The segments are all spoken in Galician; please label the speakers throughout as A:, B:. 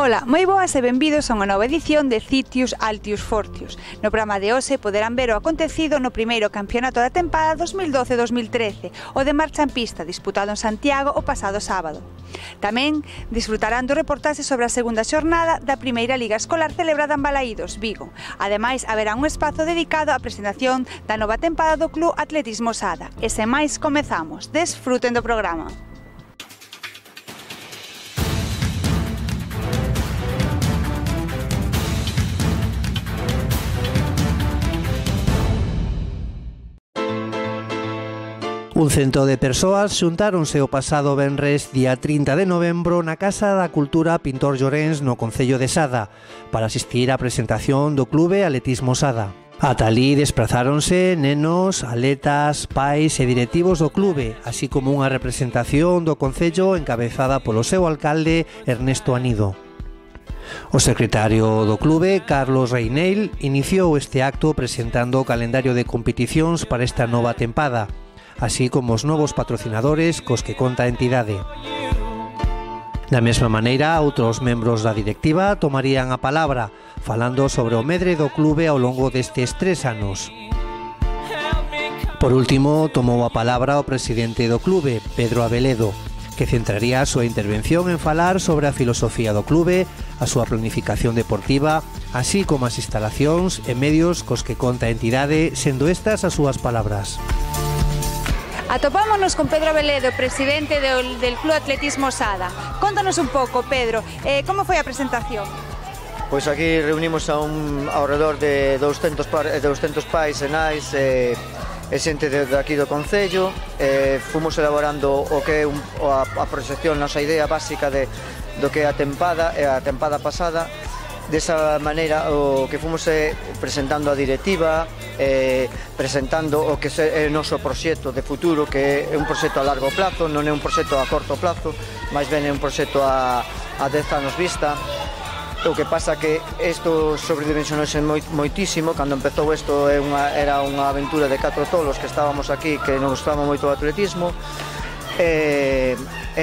A: Ola, moi boas e benvidos a unha nova edición de Citius Altius Fortius. No programa de hoxe poderán ver o acontecido no primeiro campeonato da tempada 2012-2013, o de marcha en pista, disputado en Santiago o pasado sábado. Tamén disfrutarán do reportaxe sobre a segunda xornada da primeira Liga Escolar celebrada en Balaídos, Vigo. Ademais, haberá un espazo dedicado á presentación da nova tempada do Club Atletismo Sada. E sen máis, comezamos. Desfruten do programa.
B: Un cento de persoas xuntáronse o pasado venres día 30 de novembro na Casa da Cultura Pintor Llorens no Concello de Sada para asistir á presentación do Clube Atletismo Sada. Ata alí desprazáronse nenos, atletas, pais e directivos do clube, así como unha representación do Concello encabezada polo seu alcalde Ernesto Anido. O secretario do clube, Carlos Reineil, iniciou este acto presentando o calendario de competicións para esta nova tempada, así como os novos patrocinadores cos que conta a entidade. Da mesma maneira, outros membros da directiva tomarían a palabra, falando sobre o medre do clube ao longo destes 3 anos. Por último, tomou a palabra o presidente do clube, Pedro Abeledo, que centraría a súa intervención en falar sobre a filosofía do clube, a súa planificación deportiva, así como as instalacións e medios cos que conta a entidade, sendo estas as súas palabras.
A: Atopámonos con Pedro Abeledo, presidente del Club Atletismo Sada. Contanos un pouco, Pedro, como foi a presentación?
C: Pois aquí reunimos ao redor de 200 pais e nais e xente de aquí do Concello. Fomos elaborando o que é a proxección, nosa idea básica do que é a tempada pasada. Desa maneira, o que fomos presentando a directiva, presentando o que é o noso proxecto de futuro, que é un proxecto a largo plazo, non é un proxecto a corto plazo, máis ben é un proxecto a 10 anos vista. O que pasa que isto sobredimensionouse moitísimo. Cando empezou isto era unha aventura de 4 tolos que estábamos aquí, que nos gustaba moito o atletismo.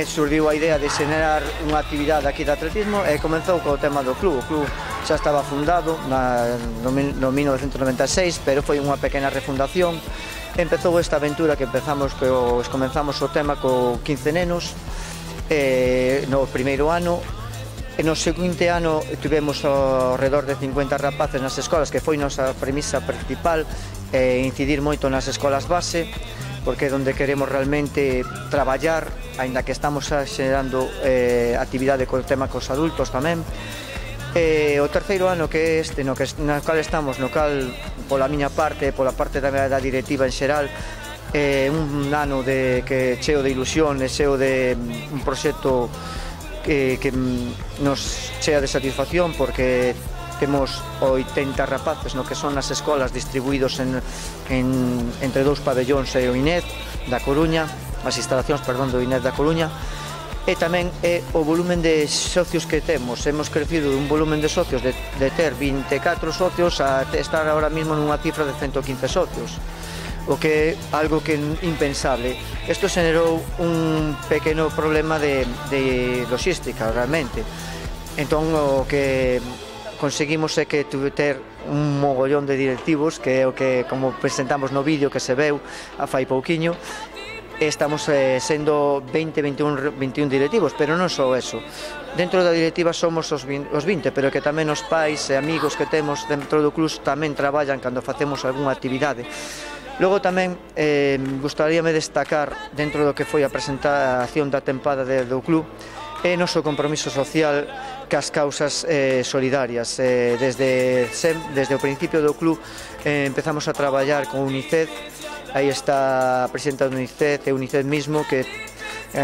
C: Surdiu a idea de xenerar unha actividade aquí de atletismo e comenzou co tema do club. O club xa estaba fundado no 1996, pero foi unha pequena refundación. Empezou esta aventura que comenzamos o tema co 15 nenos no primeiro ano. No seguinte ano tivemos ao redor de 50 rapaces nas escolas, que foi nosa premisa principal, incidir moito nas escolas base, porque é onde queremos realmente traballar, aínda que estamos xerando actividade co tema cos adultos tamén. O terceiro ano que é este, no cal estamos, no cal, pola miña parte, pola parte da directiva en xeral, un ano cheo de ilusión, cheo de un proxecto que nos chea de satisfacción, porque temos 80 rapaces no que son as escolas distribuídos entre 2 pabellóns e o INED da Coruña, as instalacións, do INED da Coruña. E tamén o volumen de socios que temos. Hemos crecido dun volumen de socios de ter 24 socios a estar ahora mismo nunha cifra de 115 socios, o que é algo que é impensable. Isto generou un pequeno problema de logística realmente. Entón o que conseguimos é que ter un mogollón de directivos, que é o que, como presentamos no vídeo que se veu a fai pouquiño. Estamos sendo 21 directivos, pero non só eso. Dentro da directiva somos os 20, pero que tamén os pais e amigos que temos dentro do club tamén traballan cando facemos algunha actividade. Logo tamén gustaríame destacar, dentro do que foi a presentación da tempada do club, é noso compromiso social cas causas solidarias. Desde o principio do club empezamos a traballar con UNICEF. Aí está a presidenta do UNICEF e UNICEF mismo, que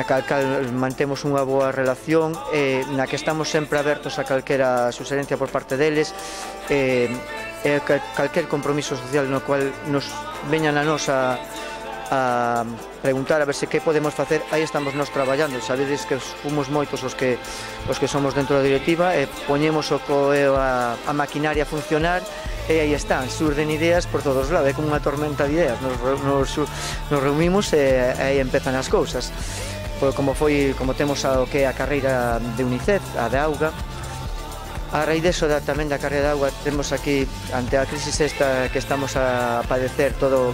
C: cal mantemos unha boa relación, na que estamos sempre abertos a calquera suxerencia por parte deles, calquer compromiso social no cual nos veñan a nos a preguntar a ver se que podemos facer. Aí estamos nos traballando. Sabedes que fomos moitos os que somos dentro da directiva, e poñemos a maquinaria a funcionar, e aí están, surden ideas por todos lados, é como unha tormenta de ideas. Nos reunimos e aí empezan as cousas. Como temos o que é a carreira de UNICEF, a de auga, A raíz deso tamén da carreira de auga, temos aquí, ante a crisis esta que estamos a padecer todo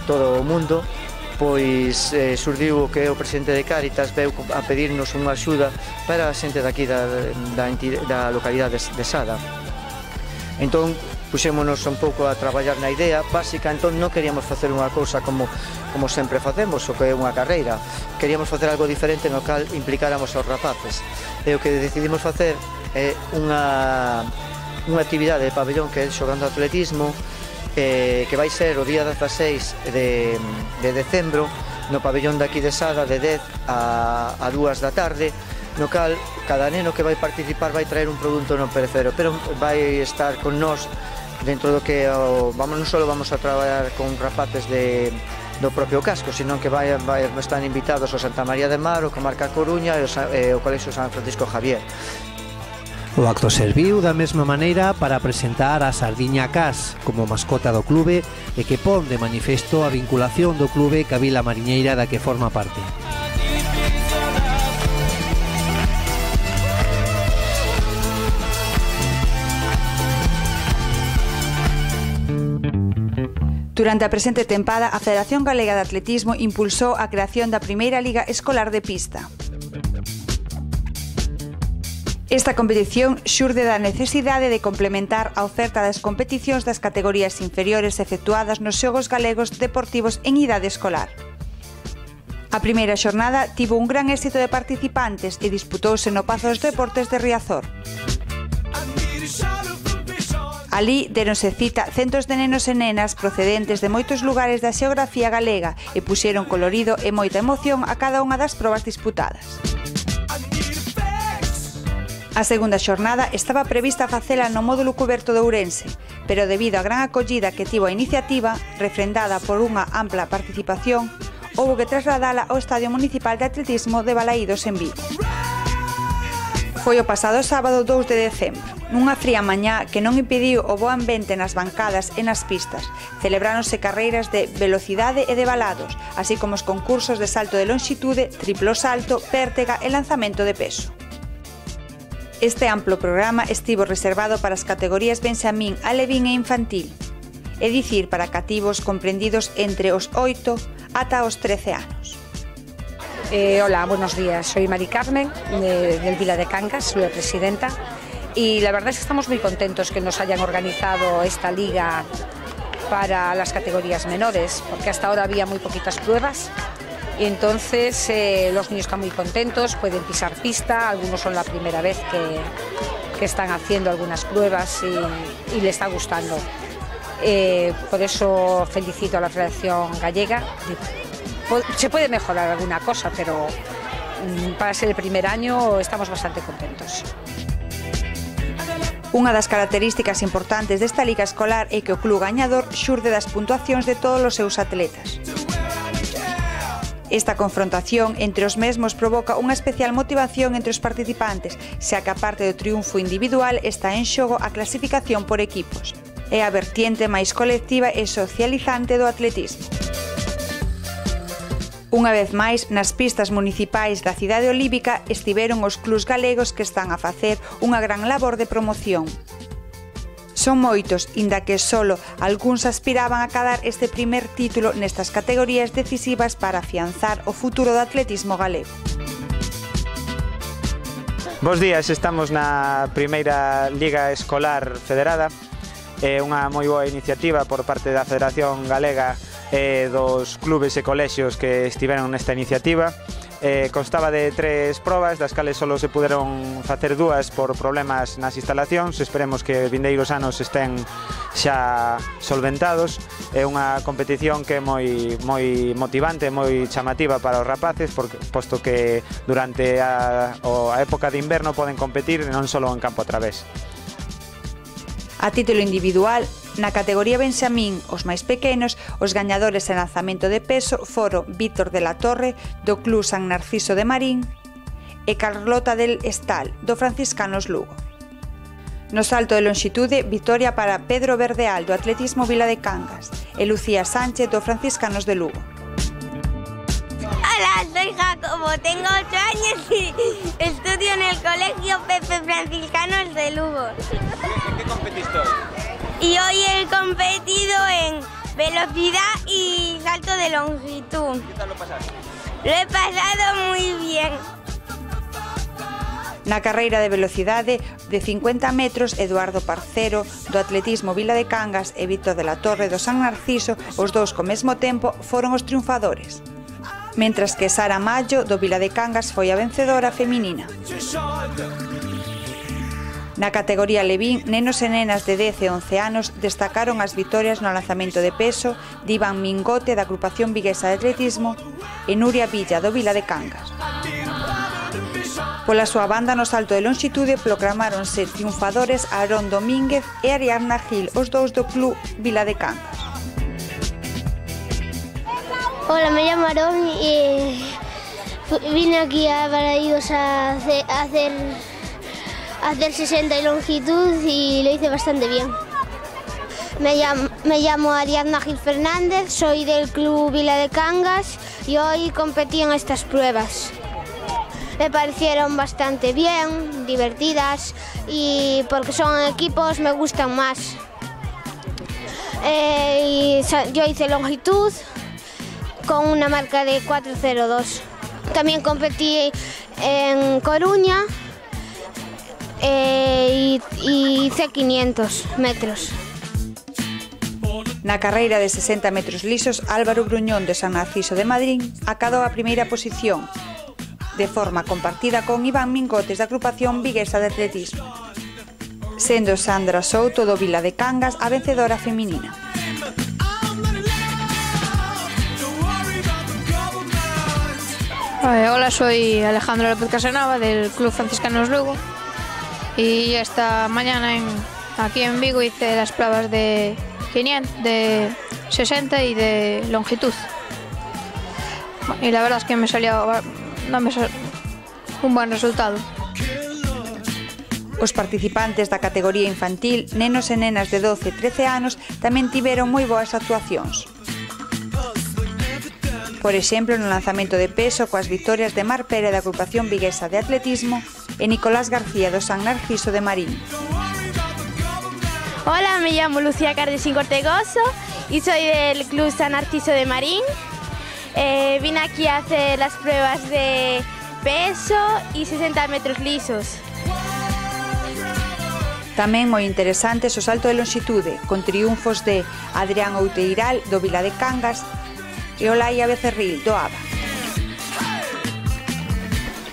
C: o mundo, pois surdiu que o presidente de Cáritas veu a pedirnos unha axuda para a xente daqui da localidade de Sada. Entón, puxémonos un pouco a traballar na idea básica. Entón non queríamos facer unha cousa como sempre facemos, o que é unha carreira. Queríamos facer algo diferente no cal implicáramos aos rapaces. E o que decidimos facer é unha actividade de pabellón que é xogando atletismo, que vai ser o día 16 de decembro no pabellón daqui de Sada de 10 a 2 da tarde, no cal cada neno que vai participar vai traer un produto non perecero, pero vai estar con nós dentro do que non só vamos a traballar con rapaces do propio casco, sino que están invitados o Santa María de Mar, o Comarca Coruña e o Colexio San Francisco Javier.
B: O acto serviu da mesma maneira para presentar a Sardiña Cas como mascota do clube e que pon de manifesto a vinculación do clube ca vila mariñeira da que forma parte.
A: Durante a presente tempada, a Federación Galega de Atletismo impulsou a creación da primeira Liga Escolar de Pista. Esta competición xurde da necesidade de complementar a oferta das competicións das categorías inferiores efectuadas nos Xogos Galegos Deportivos en idade escolar. A primeira xornada tivo un gran éxito de participantes e disputouse no Pazo dos Deportes de Riazor. Alí deronse cita centos de nenos e nenas procedentes de moitos lugares da xeografía galega e puxeron colorido e moita emoción a cada unha das probas disputadas. A segunda xornada estaba prevista facela no módulo cuberto de Ourense, pero debido á gran acollida que tivo a iniciativa, refrendada por unha ampla participación, houbo que trasladala ao Estadio Municipal de Atletismo de Balaídos en Vigo. Foi o pasado sábado 2 de decembro, nunha fría mañá que non impediu o bo ambiente nas bancadas e nas pistas. Celebráronse carreiras de velocidade e de balados, así como os concursos de salto de lonxitude, triplo salto, pértega e lanzamento de peso. Este amplo programa estivo reservado para as categorías benxamín, alevín e infantil, é dicir, para cativos comprendidos entre os 8 ata os 13 anos.
D: Hola, buenos días. Soy Mari Carmen, del Vila de Cangas, soy la presidenta. Y la verdad es que estamos muy contentos que nos hayan organizado esta liga para las categorías menores, porque hasta ahora había muy poquitas pruebas. Y entonces los niños están muy contentos, pueden pisar pista, algunos son la primera vez que están haciendo algunas pruebas y les está gustando. Por eso felicito a la Federación Gallega. Se puede mejorar alguna cosa, pero para ser el primer año estamos bastante contentos.
A: Unha das características importantes desta liga escolar é que o club gañador xurde das puntuacións de todos os seus atletas. Esta confrontación entre os mesmos provoca unha especial motivación entre os participantes, xa que a parte do triunfo individual está en xogo a clasificación por equipos. É a vertiente máis colectiva e socializante do atletismo. Unha vez máis, nas pistas municipais da cidade olímpica estiveron os clubs galegos que están a facer unha gran labor de promoción. Son moitos, inda que solo algúns aspiraban a cadar este primer título nestas categorías decisivas para afianzar o futuro do atletismo galego.
E: Bos días, estamos na primeira Liga Escolar Federada. É unha moi boa iniciativa por parte da Federación Galega e dos clubes e colexios que estiveron nesta iniciativa. Constaba de 3 probas, das cales só se puderon facer 2 por problemas nas instalacións. Esperemos que vindeiros anos estén xa solventados. É unha competición que é moi motivante, moi chamativa para os rapaces, posto que durante a época de inverno poden competir non só en campo a través.
A: A título individual, na categoría benxamín, os máis pequenos, os gañadores en lanzamento de peso foron Víctor de la Torre, do Club San Narciso de Marín, e Carlota del Estal, do Franciscanos Lugo. No salto de lonxitude, victoria para Pedro Verdeal, do Atletismo Vila de Cangas, e Lucía Sánchez, do Franciscanos de Lugo.
F: Hola, soy Jacobo, tengo 8 años y estudio en el colegio Pepe Franciscanos de Lugo.
G: ¿En qué competiste hoy?
F: Y hoy he competido en velocidad y salto de longitud.
G: ¿Qué tal lo pasaste?
F: Lo he pasado muy bien.
A: Na carreira de velocidade de 50 metros, Eduardo Parcero do atletismo Vila de Cangas e Víctor de la Torre do San Narciso, os dous co mesmo tempo, foron os triunfadores. Mentras que Sara Mallo do Vila de Cangas foi a vencedora feminina. Na categoría Levín, nenos e nenas de 10 e 11 anos destacaron as vitorias no lanzamento de peso de Iván Mingote da agrupación viguesa de atletismo e Nuria Villa do Vila de Cangas. Pola súa banda no salto de lonxitude proclamáronse triunfadores Aarón Domínguez e Ariadna Gil, os dous do club Vila de Cangas.
H: Hola, me llamo Aarón y vine aquí a Balaídos a hacer 60 y longitud y lo hice bastante bien. Me llamo Ariadna Gil Fernández, soy del club Vila de Cangas y hoy competí en estas pruebas. Me parecieron bastante bien, divertidas y porque son equipos me gustan más. Yo hice longitud con una marca de 4:02. También competí en Coruña y hice 500 metros.
A: Na carreira de 60 metros lisos, Álvaro Gruñón de San Narciso de Madrid acadou a primeira posición, de forma compartida con Iván Mingotes da agrupación viguesa de atletismo, sendo Sandra Souto do Vila de Cangas a vencedora feminina.
I: Hola, soy Alejandro López Casanova del Club Franciscanos Lugo y esta mañana aquí en Vigo hice las pruebas de 500, de 60 y de longitud y la verdad es que me salió un buen resultado.
A: Os participantes da categoría infantil, nenos e nenas de 12 e 13 anos, tamén tiveron moi boas actuacións. Por exemplo, no lanzamento de peso coas vitorias de Mar Pérez da agrupación viguesa de atletismo e Nicolás García do San Narciso de Marín.
J: Hola, me llamo Lucía Cardesín Cortegoso y soy del Club San Narciso de Marín. Vine aquí a hacer las pruebas de peso y 60 metros lisos.
A: Tamén moi interesantes o salto de lonxitude, con triunfos de Adrián Outeiral do Vila de Cangas e Olaia Becerril do ABA.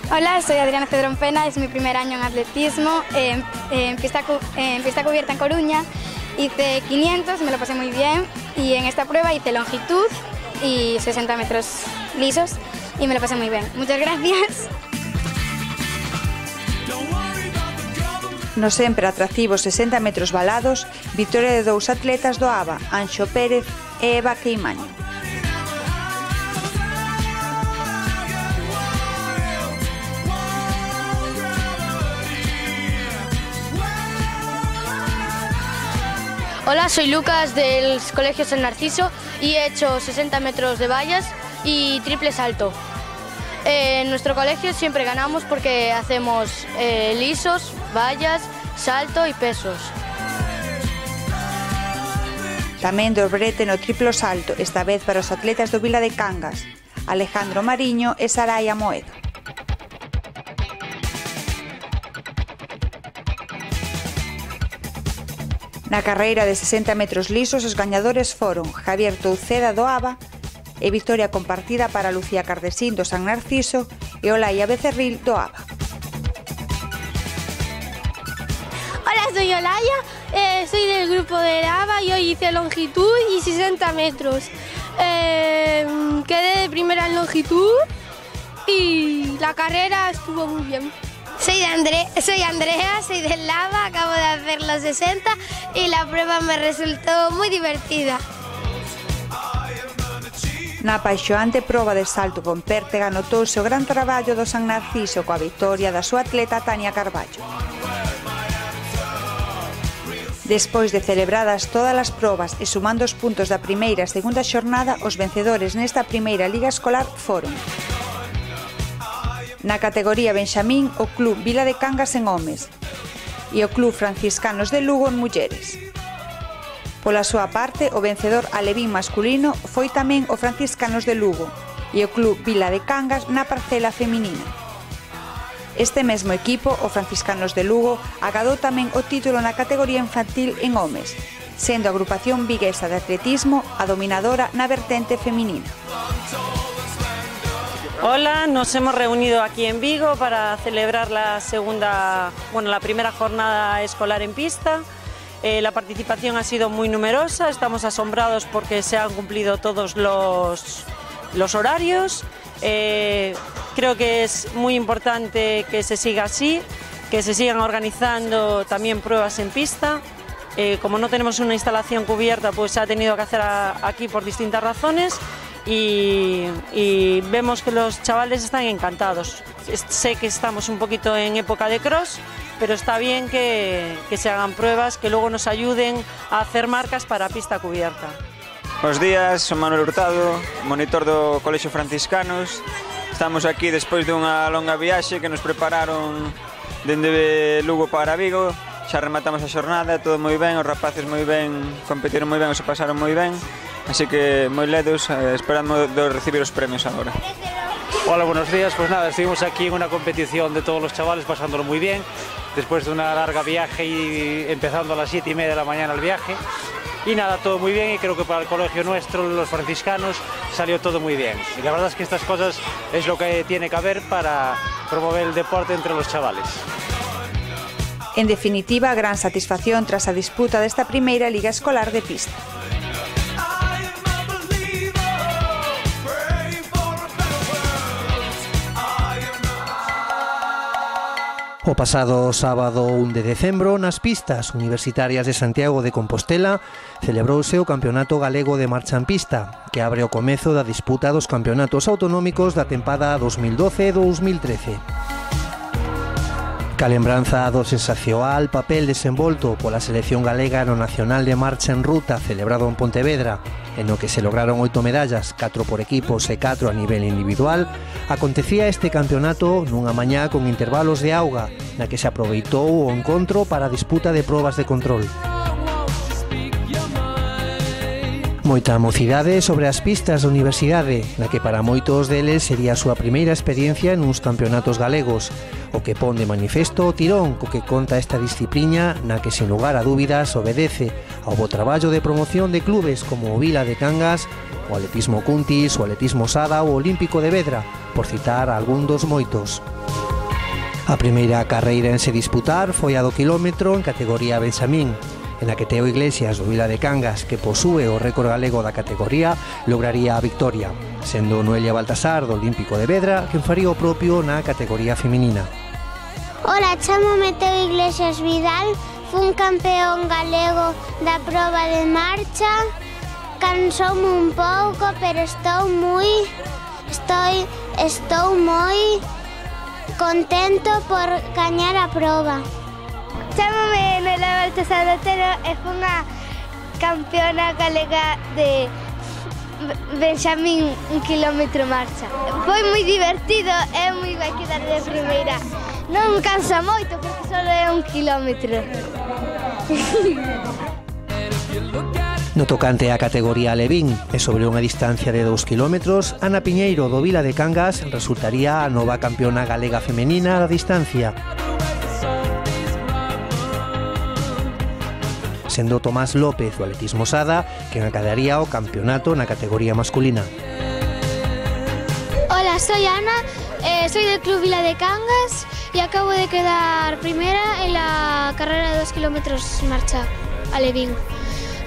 K: Hola, soy Adriana Cedrón Pena, es mi primer año en atletismo en pista cubierta en Coruña. Hice 500, me lo pasé muy bien y en esta prueba hice longitud y 60 metros lisos y me lo pasé muy bien. Muchas gracias.
A: No sempre atractivos 60 metros valados, victoria de dous atletas do ABA, Anxo Pérez e Eva Queimaño.
L: Hola, soy Lucas del Colegio San Narciso y he hecho 60 metros de vallas y triple salto. En nuestro colegio siempre ganamos porque hacemos lisos, vallas, salto y pesos.
A: Tamén dobrete no triplo salto, esta vez para os atletas do Vila de Cangas, Alejandro Mariño e Saraya Moedo. Na carreira de 60 metros lisos, os gañadores foron Javier Touceda do ABA e victoria compartida para Lucía Cardesín do San Narciso e Olaia Becerril do ABA.
J: Hola, soy Olaia, soy del grupo de ABA y hoy hice longitud y 60 metros. Quedé de primera en longitud y la carrera estuvo muy bien.
H: Soy Andrea, soy del ABA, acabo de hacer los 60 y la prueba me resultó muy divertida.
A: Na apaixoante proba de salto con pértega notouse o gran traballo do San Narciso coa victoria da súa atleta Tania Carballo. Despois de celebradas todas as probas e sumando os puntos da primeira e segunda xornada, os vencedores nesta primeira liga escolar foron Na categoría Benxamín, o Club Vila de Cangas en homes e o Club Franciscanos de Lugo en mulleres. Pola súa parte, o vencedor alevín masculino foi tamén o Franciscanos de Lugo e o Club Vila de Cangas na parcela feminina. Este mesmo equipo, o Franciscanos de Lugo, agadou tamén o título na categoría infantil en homes, sendo a agrupación viguesa de atletismo a dominadora na vertente feminina.
M: Hola, nos hemos reunido aquí en Vigo para celebrar la primera jornada escolar en pista. La participación ha sido muy numerosa, estamos asombrados porque se han cumplido todos los horarios. Creo que es muy importante que se siga así, que se sigan organizando también pruebas en pista. Como no tenemos una instalación cubierta, pues se ha tenido que hacer aquí por distintas razones y vemos que los chavales están encantados. Sé que estamos un poquito en época de cross, pero está bien que se hagan pruebas que luego nos ayuden a hacer marcas para pista cubierta.
E: Buenos días, son Manuel Hurtado, monitor do Colexio Franciscanos. Estamos aquí despois dunha longa viaxe que nos prepararon dende Lugo para Vigo. Xa rematamos a xornada, todo moi ben, os rapaces moi ben, competiron moi ben, se pasaron moi ben. Así que moi ledos, esperando de recibir os premios agora.
N: Hola, buenos días. Pues nada, estuvimos aquí en una competición de todos los chavales, pasándolo muy bien, después de una larga viaje y empezando a las 7:30 de la mañana el viaje. Y nada, todo muy bien y creo que para el colegio nuestro, los franciscanos, salió todo muy bien. Y la verdad es que estas cosas es lo que tiene que haber para promover el deporte entre los chavales.
A: En definitiva, gran satisfacción tras a disputa desta primeira liga escolar de pista.
B: O pasado sábado 1 de decembro, nas pistas universitarias de Santiago de Compostela, celebrouse o Campeonato Galego de Marcha en Pista, que abre o comezo da disputa dos campeonatos autonómicos da tempada 2012-2013. Calembranza do sensacional papel desenvolto pola selección galega no Nacional de Marcha en Ruta celebrado en Pontevedra, en no que se lograron 8 medallas, 4 por equipos e 4 a nivel individual, acontecía este campeonato nunha mañá con intervalos de auga, na que se aproveitou o encontro para a disputa de probas de control. Moita mocidade sobre as pistas da universidade, na que para moitos deles sería a súa primeira experiencia nuns campeonatos galegos, o que pon de manifesto o tirón co que conta esta disciplina na que, sen lugar a dúbidas, obedece ao bo traballo de promoción de clubes como o Vila de Cangas, o Atletismo Cuntis, o Atletismo Sada ou o Olímpico de Vedra, por citar algún dos moitos. A primeira carreira en se disputar foi a do quilómetro en categoría Benxamín, en la que Teo Iglesias do Vila de Cangas, que posúe o récord galego da categoría, lograría a victoria, sendo Noelia Baltasar do Olímpico de Vedra quen faría o propio na categoría feminina.
H: Hola, chámome Teo Iglesias Vidal, fun campeón galego da proba de marcha, cansoume un pouco, pero estou moi contento por gañar a proba.
J: Chámame Noelia Baltasar Otero e fun a campeona galega de Benxamín 1 kilómetro marcha. Foi moi divertido e moi vai quedar de primeira. Non cansa moito porque só é 1 kilómetro.
B: No tocante á categoría alevín e sobre unha distancia de 2 kilómetros, Ana Piñeiro do Vila de Cangas resultaría a nova campeona galega femenina da distancia, sendo Tomás López do Atletismo Sada quen acadaría o campeonato na categoría masculina.
H: Hola, soy Ana, soy del Club Vila de Cangas y acabo de quedar primera en la carrera de 2 kilómetros marcha alevín.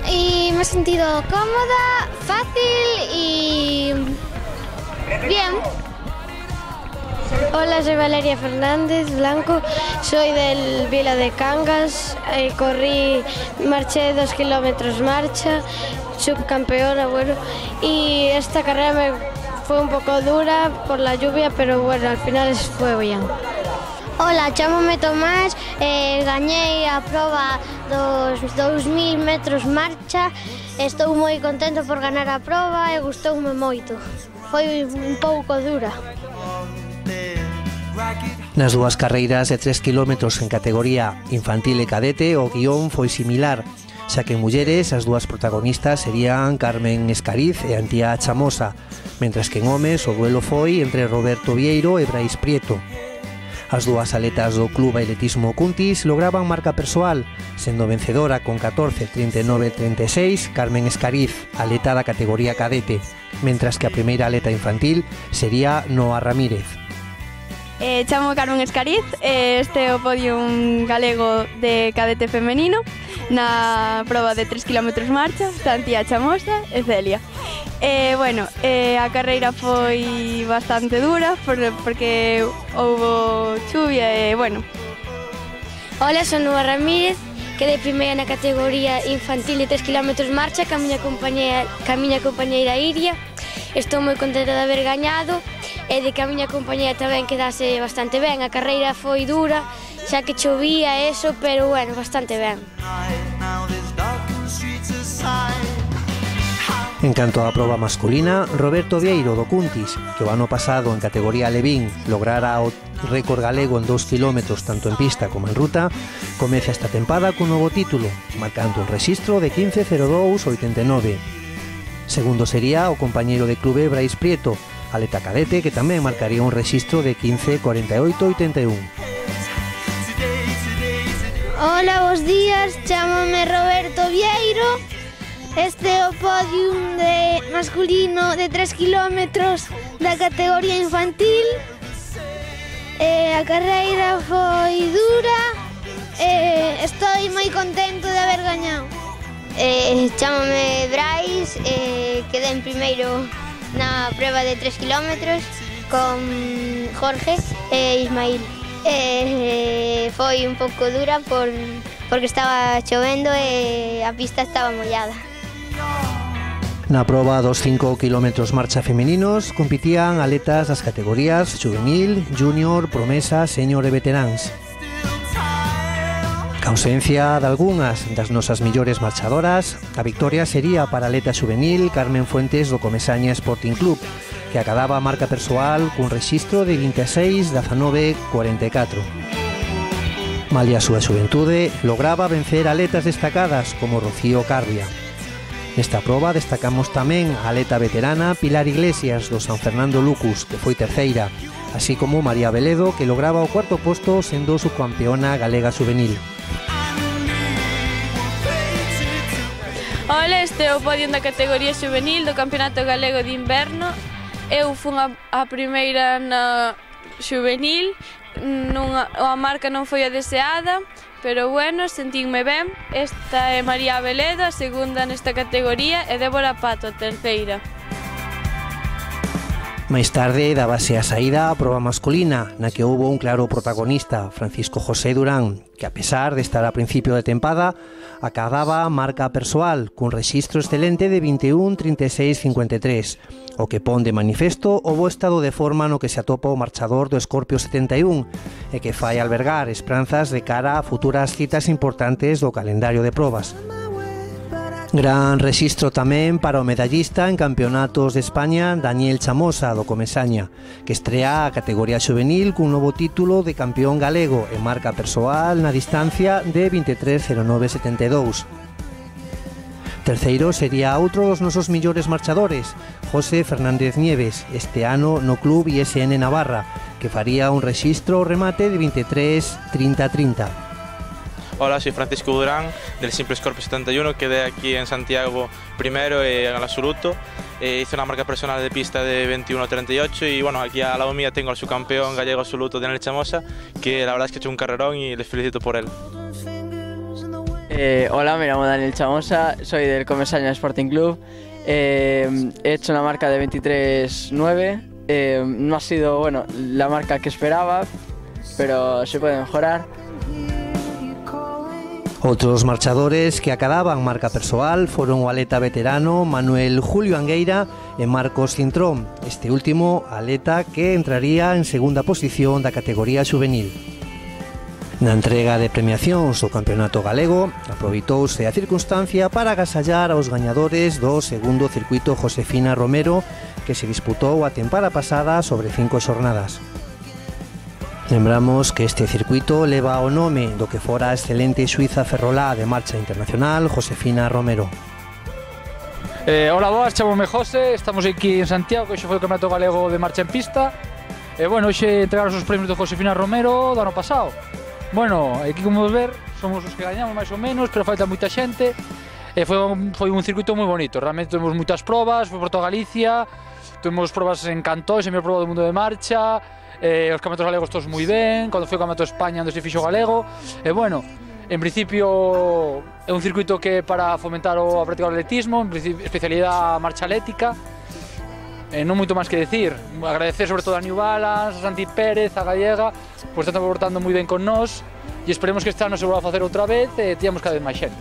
H: Y me he sentido cómoda, fácil y bien.
O: Hola, soy Valeria Fernández Blanco, soy del Vila de Cangas, marché 2 kilómetros marcha, subcampeona, bueno, y esta carrera fue un poco dura por la lluvia, pero bueno, al final fue bien.
H: Hola, chámome Tomás, gañei a proba dos 2000 metros marcha, estou moi contento por ganar a proba e gustoume moito, foi un pouco dura.
B: Nas dúas carreiras de 3 km en categoría infantil e cadete o guión foi similar, xa que en mulleres as dúas protagonistas serían Carmen Escariz e Antía Chamosa, mentras que en homes o duelo foi entre Roberto Vieiro e Brais Prieto. As dúas aletas do Club Atletismo Cuntis lograban marca persoal, sendo vencedora con 14:39:36 Carmen Escariz, aleta da categoría cadete, mentras que a primeira aleta infantil sería Noa Ramírez.
P: Chamo Carmen Escariz, este é o podium galego de cadete femenino na proba de 3 km marcha, Antía Chamosa e Celia. A carreira foi bastante dura porque houbo chuvia e
O: Hola, son Noa Ramírez, quedei primeira na categoría infantil de 3 km marcha ca miña compañeira Iria. Estou moi contenta de haber gañado e de que a miña compañeira tamén quedase bastante ben. A carreira foi dura, xa que chovía eso, pero bastante ben.
B: En canto á proba masculina, Roberto Vieiro do Cuntis, que o ano pasado en categoría Levín lograra o récord galego en 2 km tanto en pista como en ruta, comeza esta tempada cun novo título, marcando un rexistro de 15:02:89. Segundo sería o compañeiro de clube Brais Prieto, aleta cadete, que tamén marcaría un rexistro de 15:48:81.
H: Hola, bos días, chámame Roberto Vieiro. Este é o podium de masculino de 3 km da categoría infantil. A carreira foi dura e estou moi contento de haber gañado.
Q: Chámame Brais, quedei en primeiro na prueba de 3 km con Jorge e Ismail. Foi un pouco dura porque estaba chovendo e a pista estaba mollada.
B: Na proba dos 5 km marcha femeninos compitían aletas das categorías juvenil, junior, promesa, senior e veteráns. A ausencia de algunhas das nosas millores marchadoras, a victoria sería para a atleta juvenil Carmen Fuentes do Comesaña Sporting Club, que acadaba a marca persoal cun rexistro de 26:19:44. Malia a súa xuventude, lograba vencer atletas destacadas como Rocío Carbia. Nesta proba destacamos tamén a atleta veterana Pilar Iglesias do San Fernando Lucus, que foi terceira, así como María Veledo, que lograba o cuarto posto sendo subcampeona galega juvenil.
P: Ola, este é o podium da categoría juvenil do Campeonato Galego de Inverno. Eu fun a primeira na juvenil, a marca non foi a deseada, pero sentínme ben. Esta é María Veledo, a segunda nesta categoría, e Débora Pato, a terceira.
B: Máis tarde dábase a saída á proba masculina, na que houbo un claro protagonista, Francisco José Durán, que a pesar de estar a principio de tempada, acadaba marca persoal, cun rexistro excelente de 21:36:53, o que pon de manifesto o bo estado de forma no que se atopa o marchador do Scorpio 71, e que fai albergar esperanzas de cara a futuras citas importantes do calendario de probas. Gran rexistro tamén para o medallista en campeonatos de España Daniel Chamosa do Comesaña, que estrea a categoría juvenil cun novo título de campeón galego e marca persoal na distancia de 23:09:72. Terceiro sería outro dos nosos millores marchadores, José Fernández Nieves, este ano no Club ISN Navarra, que faría un rexistro remate de 23:30:30.
R: Hola, soy Francisco Durán del Simple Scorpio 71, quedé aquí en Santiago primero en el absoluto, hice una marca personal de pista de 21:38 y aquí al lado mía tengo al subcampeón gallego absoluto Daniel Chamosa, que la verdad es que ha hecho un carrerón y les felicito por él.
S: Hola, me llamo Daniel Chamosa, soy del Comesaña Sporting Club, he hecho una marca de 23:9, no ha sido la marca que esperaba, pero se puede mejorar.
B: Outros marchadores que acadaban marca persoal foron o atleta veterano Manuel Julio Angueira e Marcos Cintrón, este último atleta que entraría en segunda posición da categoría juvenil. Na entrega de premiacións do Campeonato Galego, aproveitouse a circunstancia para agasallar aos gañadores do segundo circuito Josefina Romero, que se disputou a tempada pasada sobre 5 xornadas. Lembramos que este circuito leva o nome do que fora a excelente xuíza ferrolá de marcha internacional Josefina Romero.
T: Hola, boas, chamome José, estamos aquí en Santiago, que hoxe foi o Campeonato Galego de Marcha en Pista. Bueno, hoxe entregaron os premios de Josefina Romero do ano pasado. Bueno, aquí como ver, somos os que gañamos máis ou menos, pero falta moita xente. Foi un circuito moi bonito, realmente tuvemos moitas probas, foi por toda Galicia, tuvemos probas en Cantón, a mellor proba do mundo de marcha, os campeonatos galegos todos moi ben, cando foi o Campeonato de España onde se fixo galego, bueno, en principio é un circuito que para fomentar a práctica do atletismo, en principio especialidade marcha atlética. Non moito máis que decir, agradecer sobre todo a New Balance, a Santi Pérez, a Gallega, pois están portando moi ben con nós e esperemos que este ano se volva a facer outra vez e teamos cada vez máis xente.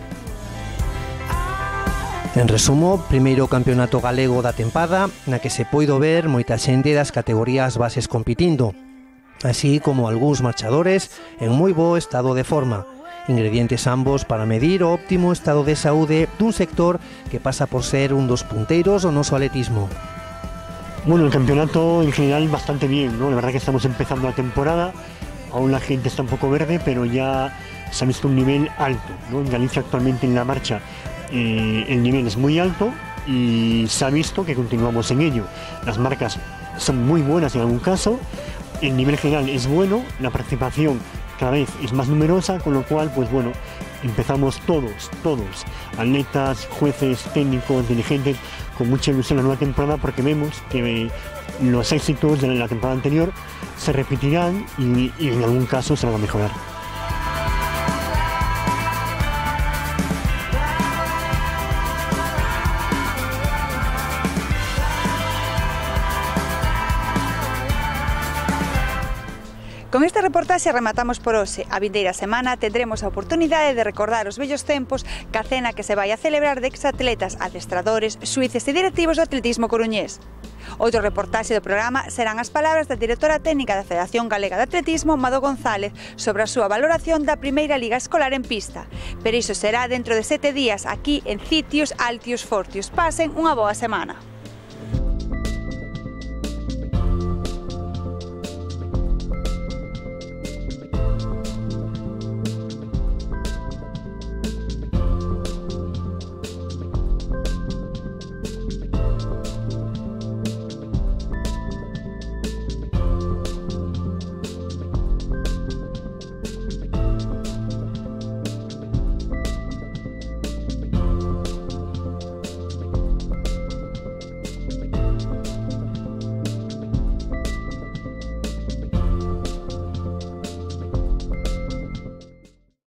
B: En resumo, primeiro campeonato galego da tempada na que se poido ver moita xente das categorías bases compitindo, así como algúns marchadores en moi bo estado de forma. Ingredientes ambos para medir o óptimo estado de saúde dun sector que pasa por ser un dos punteiros do noso atletismo.
U: Bueno, el campeonato en general bastante bien, ¿no? La verdad que estamos empezando la temporada, aún la gente está un poco verde, pero ya se ha visto un nivel alto, ¿no? En Galicia actualmente en la marcha el nivel es muy alto y se ha visto que continuamos en ello. Las marcas son muy buenas en algún caso, el nivel general es bueno, la participación cada vez es más numerosa, con lo cual, pues bueno, empezamos todos, atletas, jueces, técnicos, dirigentes, con mucha ilusión la nueva temporada porque vemos que los éxitos de la temporada anterior se repetirán y en algún caso se van a mejorar.
A: Con esta reportaxe rematamos por hoxe. A vindeira semana tendremos a oportunidade de recordar os vellos tempos ca cena que se vai a celebrar de exatletas, adestradores, xuíces e directivos do atletismo coruñés. Outro reportaxe do programa serán as palabras da directora técnica da Federación Galega de Atletismo, Mado González, sobre a súa valoración da primeira liga escolar en pista. Pero iso será dentro de 7 días aquí en Citius Altius Fortius. Pasen unha boa semana.